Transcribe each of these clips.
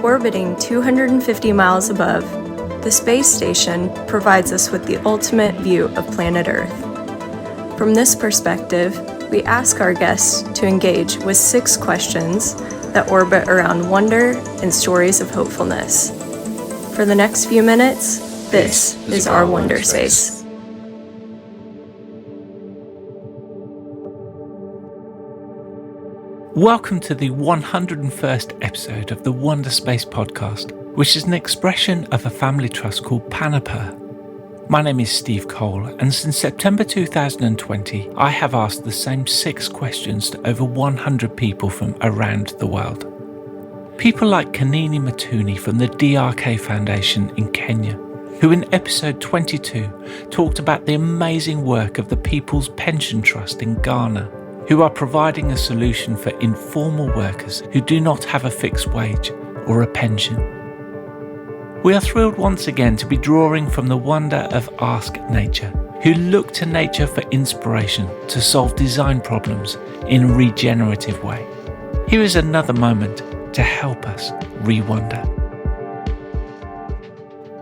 Orbiting 250 miles above, the space station provides us with the ultimate view of planet Earth. From this perspective, we ask our guests to engage with 6 questions that orbit around wonder and stories of hopefulness. For the next few minutes, this is our Wonderspace. Welcome to the 101st episode of the Wonderspace Podcast, which is an expression of a family trust called Panaper. My name is Steve Cole, and since September 2020, I have asked the same 6 questions to over 100 people from around the world. People like Kanini Matuni from the DRK Foundation in Kenya, who in episode 22 talked about the amazing work of the People's Pension Trust in Ghana, who are providing a solution for informal workers who do not have a fixed wage or a pension. We are thrilled once again to be drawing from the wonder of Ask Nature, who look to nature for inspiration to solve design problems in a regenerative way. Here is another moment to help us re-wonder.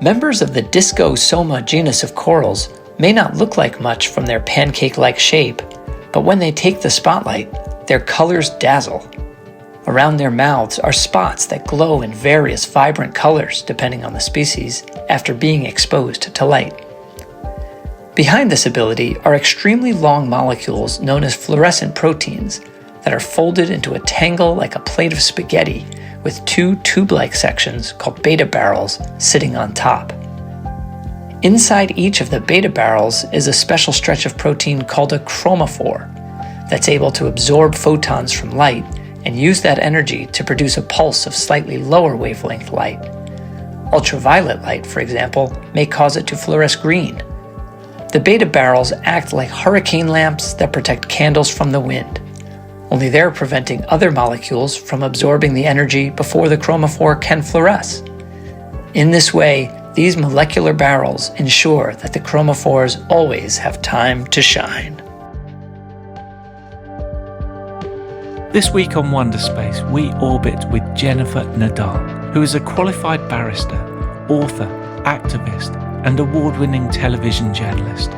Members of the Discosoma genus of corals may not look like much from their pancake-like shape, but when they take the spotlight, their colors dazzle. Around their mouths are spots that glow in various vibrant colors, depending on the species, after being exposed to light. Behind this ability are extremely long molecules known as fluorescent proteins that are folded into a tangle like a plate of spaghetti with 2 tube-like sections called beta barrels sitting on top. Inside each of the beta barrels is a special stretch of protein called a chromophore that's able to absorb photons from light and use that energy to produce a pulse of slightly lower wavelength light. Ultraviolet light, for example, may cause it to fluoresce green. The beta barrels act like hurricane lamps that protect candles from the wind, only they're preventing other molecules from absorbing the energy before the chromophore can fluoresce. In this way, these molecular barrels ensure that the chromophores always have time to shine. This week on Wonderspace, we orbit with Jennifer Nadel, who is a qualified barrister, author, activist, and award-winning television journalist.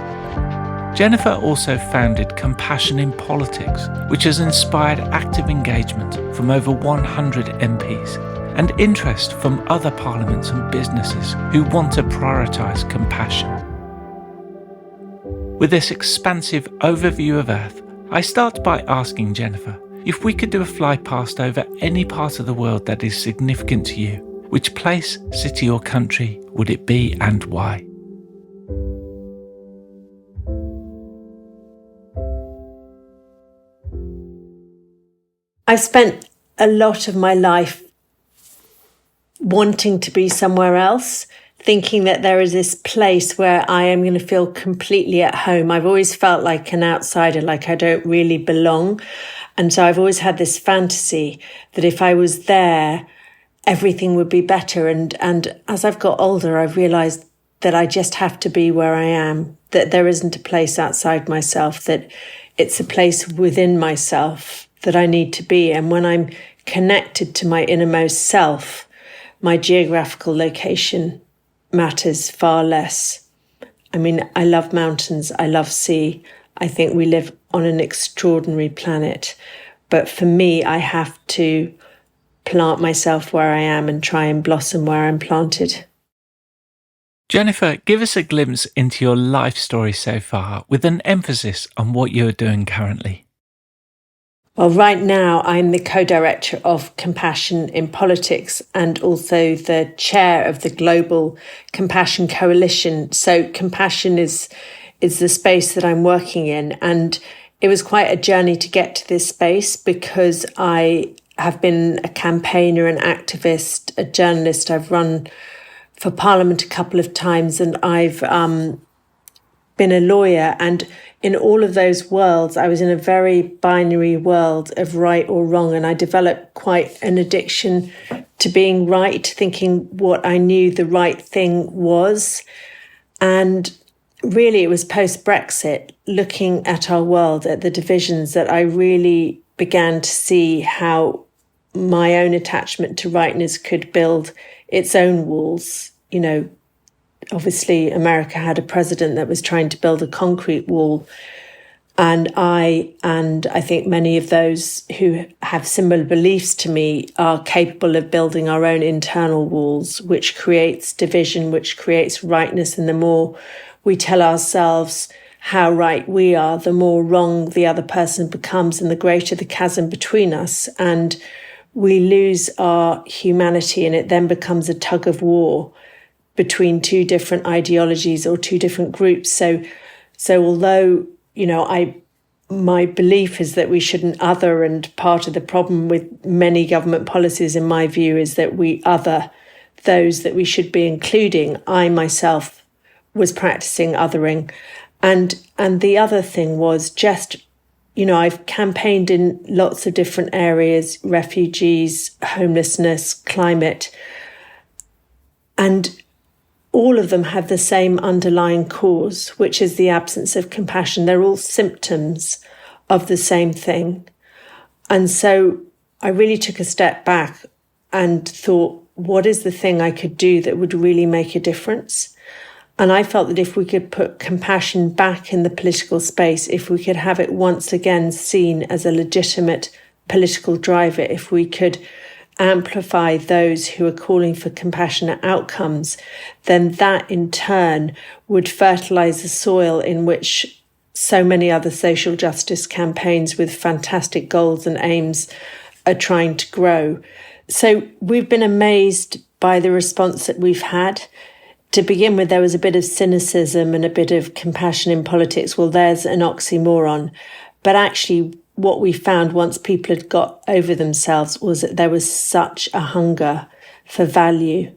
Jennifer also founded Compassion in Politics, which has inspired active engagement from over 100 MPs and interest from other parliaments and businesses who want to prioritise compassion. With this expansive overview of Earth, I start by asking Jennifer if we could do a fly past over any part of the world that is significant to you. Which place, city or country would it be and why? I've spent a lot of my life wanting to be somewhere else, thinking that there is this place where I am going to feel completely at home. I've always felt like an outsider, like I don't really belong. And so I've always had this fantasy that if I was there, everything would be better. And as I've got older, I've realised that I just have to be where I am, that there isn't a place outside myself, that it's a place within myself that I need to be. And when I'm connected to my innermost self, my geographical location matters far less. I mean, I love mountains, I love sea. I think we live on an extraordinary planet. But for me, I have to plant myself where I am and try and blossom where I'm planted. Jennifer, give us a glimpse into your life story so far, with an emphasis on what you're doing currently. Well, right now, I'm the co-director of Compassion in Politics and also the chair of the Global Compassion Coalition. So Compassion is the space that I'm working in. And it was quite a journey to get to this space because I have been a campaigner, an activist, a journalist. I've run for Parliament a couple of times and I've been a lawyer. And in all of those worlds, I was in a very binary world of right or wrong. And I developed quite an addiction to being right, thinking what I knew the right thing was. And really, it was post-Brexit, looking at our world, at the divisions, that I really began to see how my own attachment to rightness could build its own walls. Obviously America had a president that was trying to build a concrete wall. And I think many of those who have similar beliefs to me are capable of building our own internal walls, which creates division, which creates rightness. And the more we tell ourselves how right we are, the more wrong the other person becomes and the greater the chasm between us. And we lose our humanity, and it then becomes a tug of war between two different ideologies or two different groups. So although my belief is that we shouldn't other, and part of the problem with many government policies, in my view, is that we other those that we should be including. I myself was practicing othering. And the other thing was just, I've campaigned in lots of different areas, refugees, homelessness, climate, and all of them have the same underlying cause, which is the absence of compassion. They're all symptoms of the same thing. And so I really took a step back and thought, what is the thing I could do that would really make a difference? And I felt that if we could put compassion back in the political space, if we could have it once again seen as a legitimate political driver, if we could amplify those who are calling for compassionate outcomes, then that in turn would fertilise the soil in which so many other social justice campaigns with fantastic goals and aims are trying to grow. So we've been amazed by the response that we've had. To begin with, there was a bit of cynicism and a bit of compassion in politics. Well, there's an oxymoron. But actually, what we found once people had got over themselves was that there was such a hunger for value,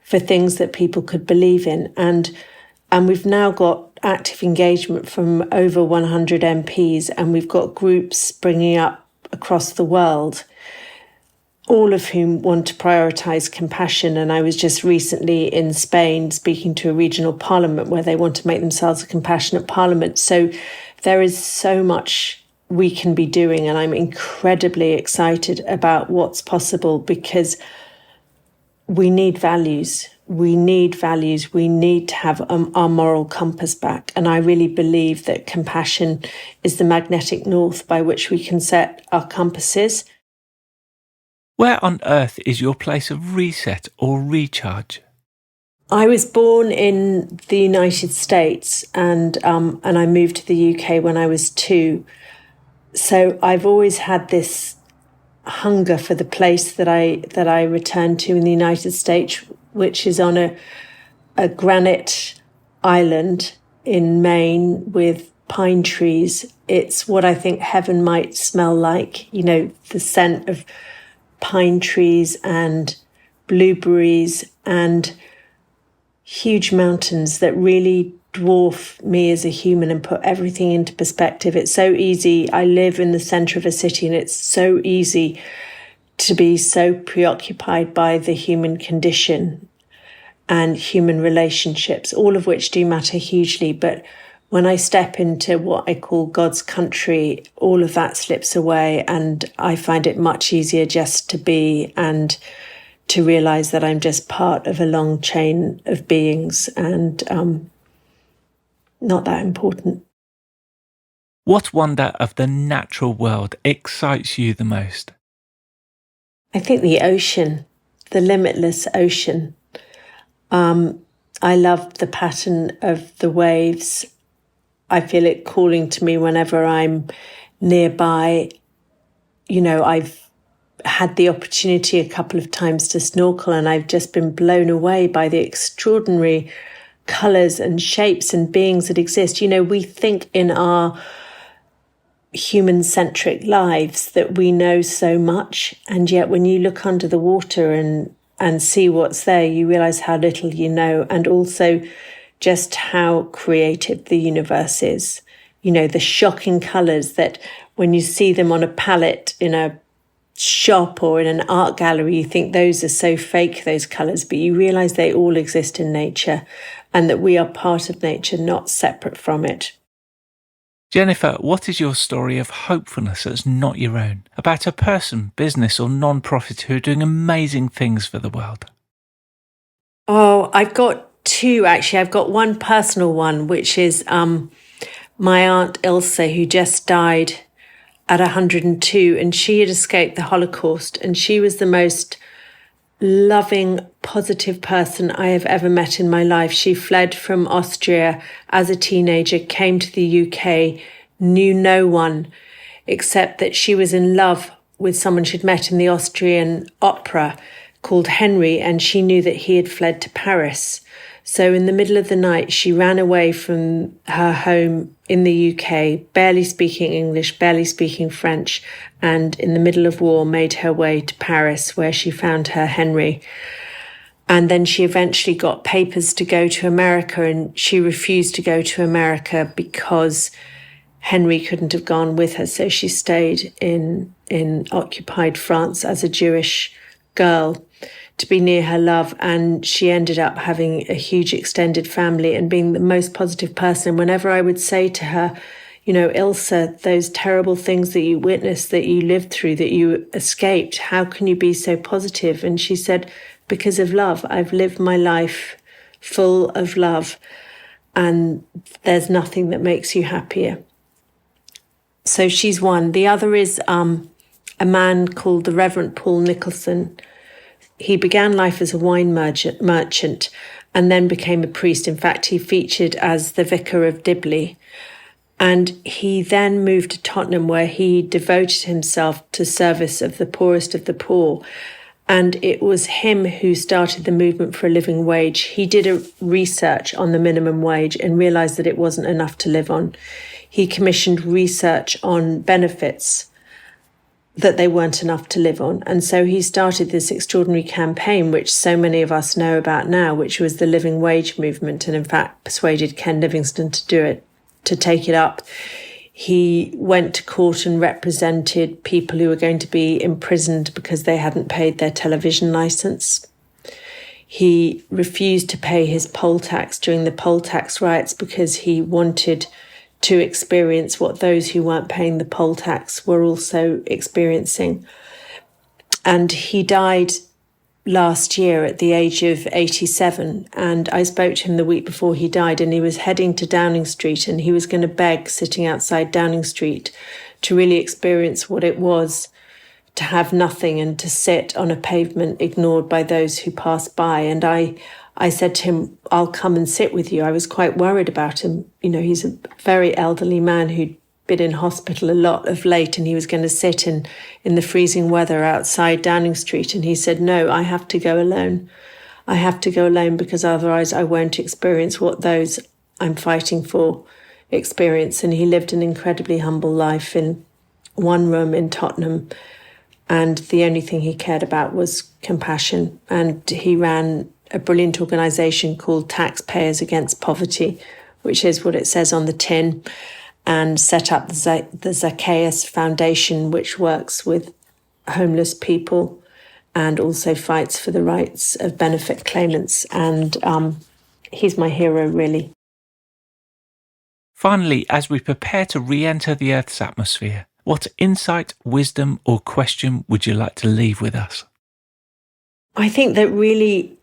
for things that people could believe in. And we've now got active engagement from over 100 MPs, and we've got groups springing up across the world, all of whom want to prioritise compassion. And I was just recently in Spain speaking to a regional parliament where they want to make themselves a compassionate parliament. So there is so much we can be doing, and I'm incredibly excited about what's possible, because we need values. We need values. We need to have our moral compass back. And I really believe that compassion is the magnetic north by which we can set our compasses. Where on earth is your place of reset or recharge? I was born in the United States, and I moved to the UK when I was 2. So I've always had this hunger for the place that I returned to in the United States, which is on a granite island in Maine with pine trees. It's what I think heaven might smell like, the scent of pine trees and blueberries and huge mountains that really dwarf me as a human and put everything into perspective. It's so easy. I live in the centre of a city, and it's so easy to be so preoccupied by the human condition and human relationships, all of which do matter hugely. But when I step into what I call God's country, all of that slips away, and I find it much easier just to be and to realise that I'm just part of a long chain of beings, and not that important. What wonder of the natural world excites you the most? I think the ocean, the limitless ocean. I love the pattern of the waves. I feel it calling to me whenever I'm nearby. I've had the opportunity a couple of times to snorkel, and I've just been blown away by the extraordinary colours and shapes and beings that exist. We think in our human-centric lives that we know so much, and yet when you look under the water and see what's there, you realise how little you know, and also just how creative the universe is. The shocking colours that when you see them on a palette in a shop or in an art gallery, you think those are so fake, those colours, but you realise they all exist in nature, and that we are part of nature, not separate from it. Jennifer, what is your story of hopefulness that's not your own, about a person, business or non-profit who are doing amazing things for the world? Oh, I've got two, actually. I've got one personal one, which is my Aunt Ilse, who just died at 102, and she had escaped the Holocaust, and she was the most loving, positive person I have ever met in my life. She fled from Austria as a teenager, came to the UK, knew no one except that she was in love with someone she'd met in the Austrian opera called Henry, and she knew that he had fled to Paris. So in the middle of the night, she ran away from her home in the UK, barely speaking English, barely speaking French, and in the middle of war made her way to Paris, where she found her Henry. And then she eventually got papers to go to America, and she refused to go to America because Henry couldn't have gone with her. So she stayed in occupied France as a Jewish girl to be near her love, and she ended up having a huge extended family and being the most positive person. And whenever I would say to her, you know, Ilse, those terrible things that you witnessed, that you lived through, that you escaped, how can you be so positive? And she said, because of love. I've lived my life full of love, and there's nothing that makes you happier. So she's one. The other is a man called the Reverend Paul Nicholson. He began life as a wine merchant and then became a priest. In fact, he featured as the vicar of Dibley. And he then moved to Tottenham, where he devoted himself to service of the poorest of the poor. And it was him who started the movement for a living wage. He did a research on the minimum wage and realised that it wasn't enough to live on. He commissioned research on benefits that they weren't enough to live on. And so he started this extraordinary campaign, which so many of us know about now, which was the living wage movement, and in fact persuaded Ken Livingstone to do it, to take it up. He went to court and represented people who were going to be imprisoned because they hadn't paid their television licence. He refused to pay his poll tax during the poll tax riots because he wanted to experience what those who weren't paying the poll tax were also experiencing. And he died last year at the age of 87. And I spoke to him the week before he died, and he was heading to Downing Street, and he was going to beg, sitting outside Downing Street, to really experience what it was to have nothing and to sit on a pavement ignored by those who passed by. And I said to him, I'll come and sit with you. I was quite worried about him. You know, he's a very elderly man who'd been in hospital a lot of late, and he was going to sit in the freezing weather outside Downing Street. And he said, no, I have to go alone. I have to go alone because otherwise I won't experience what those I'm fighting for experience. And he lived an incredibly humble life in one room in Tottenham. And the only thing he cared about was compassion. And he ran a brilliant organisation called Taxpayers Against Poverty, which is what it says on the tin, and set up the Zacchaeus Foundation, which works with homeless people and also fights for the rights of benefit claimants. And he's my hero, really. Finally, as we prepare to re-enter the Earth's atmosphere, what insight, wisdom or question would you like to leave with us? I think that really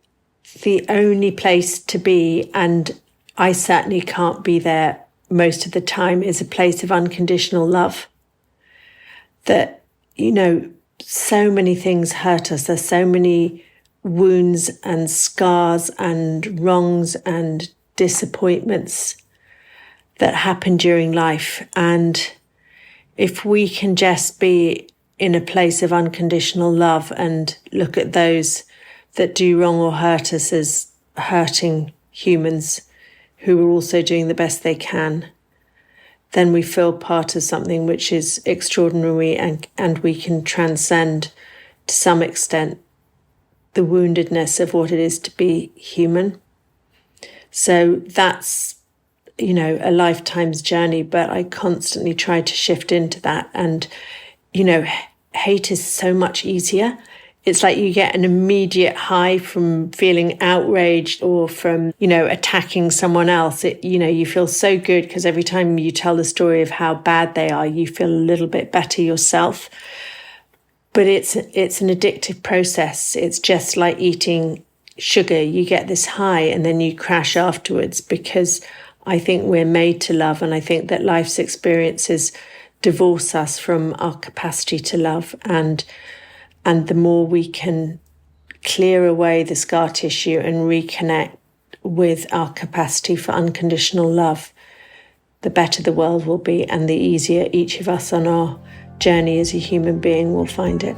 the only place to be, and I certainly can't be there most of the time, is a place of unconditional love. That, you know, so many things hurt us. There's so many wounds and scars and wrongs and disappointments that happen during life. And if we can just be in a place of unconditional love and look at those that do wrong or hurt us as hurting humans who are also doing the best they can, then we feel part of something which is extraordinary, and we can transcend to some extent the woundedness of what it is to be human. So that's, you know, a lifetime's journey, but I constantly try to shift into that. And, you know, hate is so much easier. It's like you get an immediate high from feeling outraged or from, attacking someone else. You feel so good because every time you tell the story of how bad they are, you feel a little bit better yourself. But it's an addictive process. It's just like eating sugar. You get this high and then you crash afterwards, because I think we're made to love, and I think that life's experiences divorce us from our capacity to love. And the more we can clear away the scar tissue and reconnect with our capacity for unconditional love, the better the world will be, and the easier each of us on our journey as a human being will find it.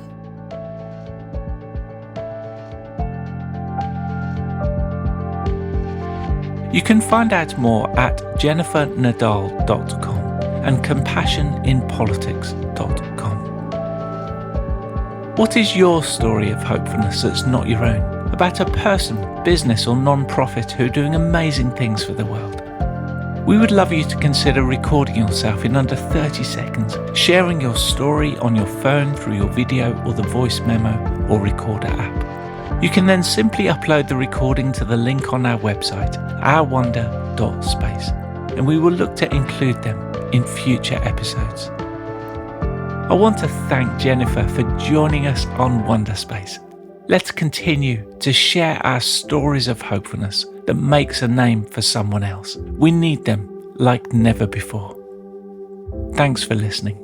You can find out more at jennifernadel.com and compassioninpolitics.com. What is your story of hopefulness that's not your own? About a person, business or non-profit who are doing amazing things for the world? We would love you to consider recording yourself in under 30 seconds, sharing your story on your phone through your video or the voice memo or recorder app. You can then simply upload the recording to the link on our website, ourwonder.space, and we will look to include them in future episodes. I want to thank Jennifer for joining us on Wonderspace. Let's continue to share our stories of hopefulness that makes a name for someone else. We need them like never before. Thanks for listening.